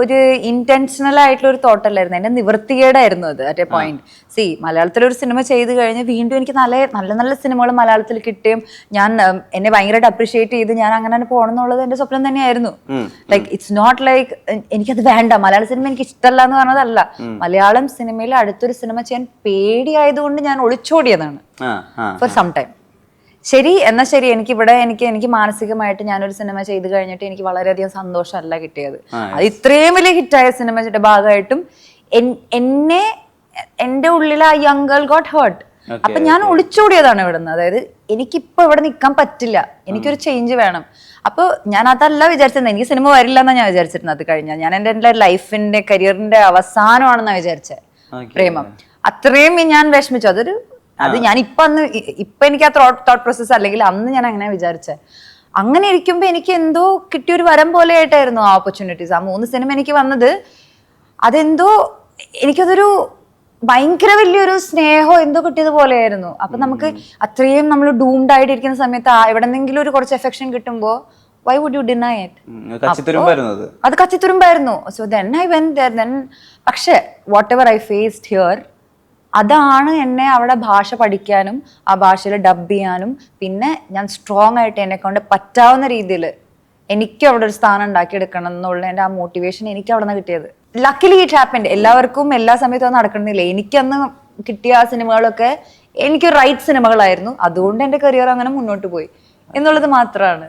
ഒരു ഇന്റൻഷണൽ ആയിട്ടുള്ള ഒരു തോട്ടല്ലായിരുന്നു, എന്റെ നിവൃത്തികേടായിരുന്നു അത് അറ്റ് എ പോയിന്റ്. മലയാളത്തിൽ ഒരു സിനിമ ചെയ്ത് കഴിഞ്ഞ് വീണ്ടും എനിക്ക് നല്ല നല്ല നല്ല സിനിമകൾ മലയാളത്തിൽ കിട്ടുകയും ഞാൻ എന്നെ ഭയങ്കരമായിട്ട് അപ്രീഷിയേറ്റ് ചെയ്ത് ഞാൻ അങ്ങനെ പോകണം എന്നുള്ളത് എന്റെ സ്വപ്നം തന്നെയായിരുന്നു. ലൈക്ക് ഇറ്റ്സ് നോട്ട് ലൈക്ക് എനിക്കത് വേണ്ട, മലയാള സിനിമ എനിക്ക് ഇഷ്ടമല്ല എന്ന് പറഞ്ഞതല്ല. മലയാളം സിനിമയിൽ അടുത്തൊരു സിനിമ ചെയ്യാൻ പേടിയായതുകൊണ്ട് ഞാൻ ഒളിച്ചോടിയതാണ് ഫോർ സം ടൈം. ശരി, എന്നാൽ ശരി, എനിക്ക് മാനസികമായിട്ട് ഞാനൊരു സിനിമ ചെയ്ത് കഴിഞ്ഞിട്ട് എനിക്ക് വളരെയധികം സന്തോഷമല്ല കിട്ടിയത്. അത് ഇത്രയും വലിയ ഹിറ്റായ സിനിമയുടെ ഭാഗമായിട്ടും എന്റെ ഉള്ളിൽ ആ യങ് ഗേൾ ഗോട്ട് ഹേർട്ട്. അപ്പൊ ഞാൻ ഒളിച്ചോടിയതാണ് ഇവിടുന്ന്. അതായത് എനിക്കിപ്പോ ഇവിടെ നിൽക്കാൻ പറ്റില്ല, എനിക്കൊരു ചേഞ്ച് വേണം. അപ്പൊ ഞാൻ അതല്ല വിചാരിച്ചിരുന്നത്, എനിക്ക് സിനിമ വരില്ല എന്നാ ഞാൻ വിചാരിച്ചിരുന്നത്. അത് കഴിഞ്ഞാൽ ഞാൻ എന്റെ ലൈഫിന്റെ കരിയറിന്റെ അവസാനമാണെന്നാ വിചാരിച്ചത് പ്രേമം. അത്രയും ഞാൻ വിഷമിച്ചു. അത് ഞാൻ ഇപ്പൊ എനിക്ക് ആ തോട്ട് പ്രോസസ് അല്ലെങ്കിൽ അന്ന് ഞാൻ അങ്ങനെ വിചാരിച്ചേ. അങ്ങനെ ഇരിക്കുമ്പോ എനിക്ക് എന്തോ കിട്ടിയൊരു വരം പോലെ ആയിട്ടായിരുന്നു ആ ഓപ്പർച്യൂണിറ്റീസ്. ആ 3 സിനിമ എനിക്ക് വന്നത് അതെന്തോ എനിക്കതൊരു ഭയങ്കര വലിയൊരു സ്നേഹം എന്തോ കിട്ടിയത് പോലെയായിരുന്നു. അപ്പൊ നമുക്ക് അത്രയും നമ്മൾ ഡൂംഡ് ആയിട്ടിരിക്കുന്ന സമയത്ത് എവിടെന്നെങ്കിലും ഒരു കുറച്ച് എഫെക്ഷൻ കിട്ടുമ്പോ why would you deny it? അത് കച്ചിത്തുരുമ്പായിരുന്നു. So then I went there. Then പക്ഷെ whatever I faced here, അതാണ് എന്നെ അവിടെ ഭാഷ പഠിക്കാനും ആ ഭാഷയിൽ ഡബ് ചെയ്യാനും പിന്നെ ഞാൻ സ്ട്രോങ് ആയിട്ട് എന്നെ കൊണ്ട് പറ്റാവുന്ന രീതിയിൽ എനിക്ക് അവിടെ ഒരു സ്ഥാനം ഉണ്ടാക്കിയെടുക്കണം എന്നുള്ളതിന്റെ ആ മോട്ടിവേഷൻ എനിക്ക് അവിടെ നിന്ന് കിട്ടിയത്. Luckily it happened. എല്ലാവർക്കും എല്ലാ സമയത്തും നടക്കണമെന്നില്ല. എനിക്കന്ന് കിട്ടിയ ആ സിനിമകളൊക്കെ എനിക്ക് റൈറ്റ് സിനിമകളായിരുന്നു. അതുകൊണ്ട് എന്റെ കരിയർ അങ്ങനെ മുന്നോട്ട് പോയി എന്നുള്ളത് മാത്രമാണ്.